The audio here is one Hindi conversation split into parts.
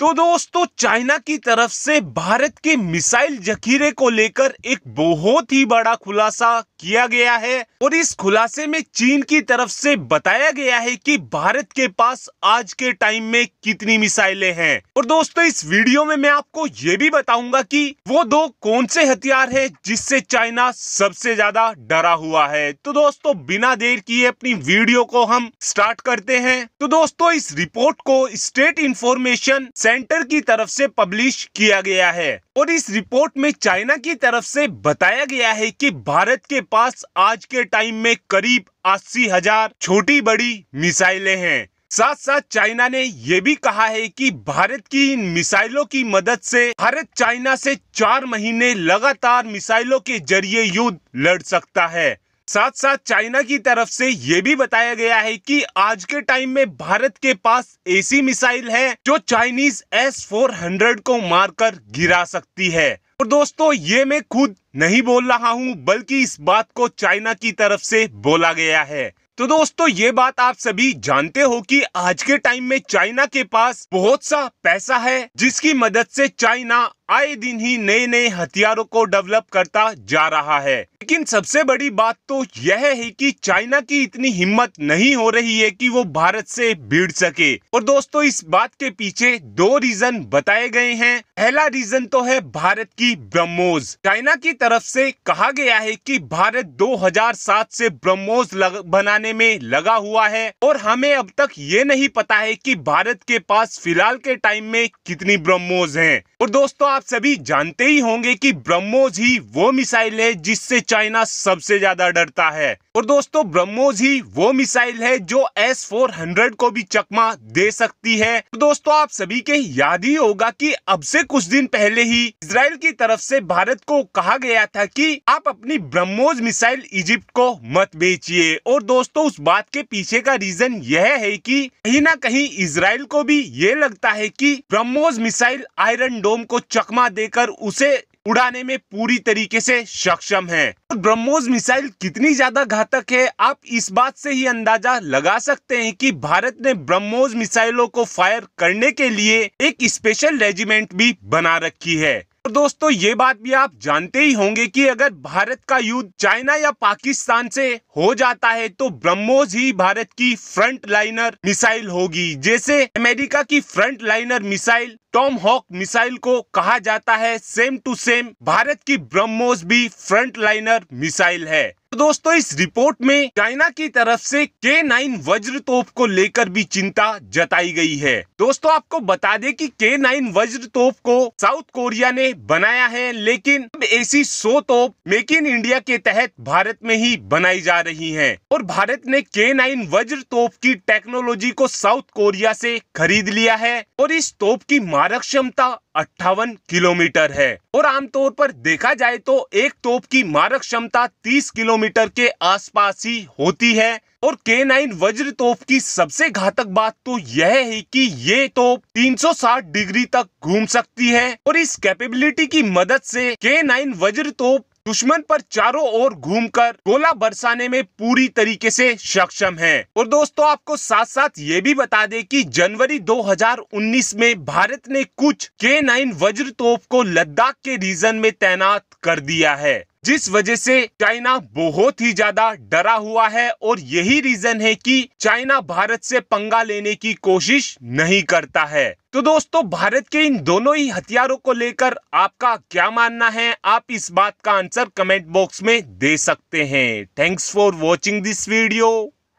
तो दोस्तों चाइना की तरफ से भारत के मिसाइल जखीरे को लेकर एक बहुत ही बड़ा खुलासा किया गया है और इस खुलासे में चीन की तरफ से बताया गया है कि भारत के पास आज के टाइम में कितनी मिसाइलें हैं। और दोस्तों इस वीडियो में मैं आपको ये भी बताऊंगा कि वो दो कौन से हथियार है जिससे चाइना सबसे ज्यादा डरा हुआ है। तो दोस्तों बिना देर किए अपनी वीडियो को हम स्टार्ट करते हैं। तो दोस्तों इस रिपोर्ट को स्टेट इंफॉर्मेशन सेंटर की तरफ से पब्लिश किया गया है और इस रिपोर्ट में चाइना की तरफ से बताया गया है कि भारत के पास आज के टाइम में करीब 80,000 छोटी बड़ी मिसाइलें हैं। साथ साथ चाइना ने यह भी कहा है कि भारत की इन मिसाइलों की मदद से भारत चाइना से 4 महीने लगातार मिसाइलों के जरिए युद्ध लड़ सकता है। साथ साथ चाइना की तरफ से ये भी बताया गया है कि आज के टाइम में भारत के पास ऐसी मिसाइल है जो चाइनीज S-400 को मारकर गिरा सकती है। और दोस्तों ये मैं खुद नहीं बोल रहा हूँ बल्कि इस बात को चाइना की तरफ से बोला गया है। तो दोस्तों ये बात आप सभी जानते हो कि आज के टाइम में चाइना के पास बहुत सा पैसा है जिसकी मदद से चाइना आए दिन ही नए नए हथियारों को डेवलप करता जा रहा है। लेकिन सबसे बड़ी बात तो यह है कि चाइना की इतनी हिम्मत नहीं हो रही है कि वो भारत से भिड़ सके। और दोस्तों इस बात के पीछे 2 रीजन बताए गए हैं। पहला रीजन तो है भारत की ब्रह्मोस। चाइना की तरफ से कहा गया है कि भारत 2007 से ब्रह्मोस बनाने में लगा हुआ है और हमें अब तक ये नहीं पता है कि भारत के पास फिलहाल के टाइम में कितनी ब्रह्मोस हैं। और दोस्तों आप सभी जानते ही होंगे कि ब्रह्मोस ही वो मिसाइल है जिससे चाइना सबसे ज्यादा डरता है। और दोस्तों ब्रह्मोस ही वो मिसाइल है जो S-400 को भी चकमा दे सकती है। तो दोस्तों आप सभी के याद ही होगा कि अब से कुछ दिन पहले ही इजराइल की तरफ से भारत को कहा गया था कि आप अपनी ब्रह्मोस मिसाइल इजिप्ट को मत बेचिए। और दोस्तों उस बात के पीछे का रीजन यह है कि कहीं ना कहीं इजराइल को भी ये लगता है कि ब्रह्मोस मिसाइल आयरन डोम को चकमा देकर उसे उड़ाने में पूरी तरीके से सक्षम है। और ब्रह्मोस मिसाइल कितनी ज्यादा घातक है आप इस बात से ही अंदाजा लगा सकते हैं कि भारत ने ब्रह्मोस मिसाइलों को फायर करने के लिए एक स्पेशल रेजिमेंट भी बना रखी है। और दोस्तों ये बात भी आप जानते ही होंगे कि अगर भारत का युद्ध चाइना या पाकिस्तान से हो जाता है तो ब्रह्मोस ही भारत की फ्रंट लाइनर मिसाइल होगी। जैसे अमेरिका की front liner missile Tomahawk missile को कहा जाता है, सेम टू सेम भारत की ब्रह्मोस भी फ्रंट लाइनर मिसाइल है। तो दोस्तों इस रिपोर्ट में चाइना की तरफ से K9 वज्र तोप को लेकर भी चिंता जताई गई है। दोस्तों आपको बता दें कि K9 वज्र तोप को साउथ कोरिया ने बनाया है, लेकिन अब ऐसी 100 तोप मेक इन इंडिया के तहत भारत में ही बनाई जा रही हैं। और भारत ने K9 वज्र तोप की टेक्नोलॉजी को साउथ कोरिया से खरीद लिया है और इस तोप की मारक क्षमता 58 किलोमीटर है। और आमतौर पर देखा जाए तो एक तोप की मारक क्षमता 30 किलोमीटर के आसपास ही होती है। और K9 वज्र तोप की सबसे घातक बात तो यह है कि ये तोप 360 डिग्री तक घूम सकती है और इस कैपेबिलिटी की मदद से K9 वज्र तोप दुश्मन पर चारों ओर घूमकर गोला बरसाने में पूरी तरीके से सक्षम है। और दोस्तों आपको साथ साथ ये भी बता दें कि जनवरी 2019 में भारत ने कुछ K9 वज्र तोप को लद्दाख के रीजन में तैनात कर दिया है, जिस वजह से चाइना बहुत ही ज्यादा डरा हुआ है। और यही रीजन है कि चाइना भारत से पंगा लेने की कोशिश नहीं करता है। तो दोस्तों भारत के इन दोनों ही हथियारों को लेकर आपका क्या मानना है, आप इस बात का आंसर कमेंट बॉक्स में दे सकते हैं। Thanks for watching this video.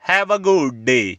Have a good day.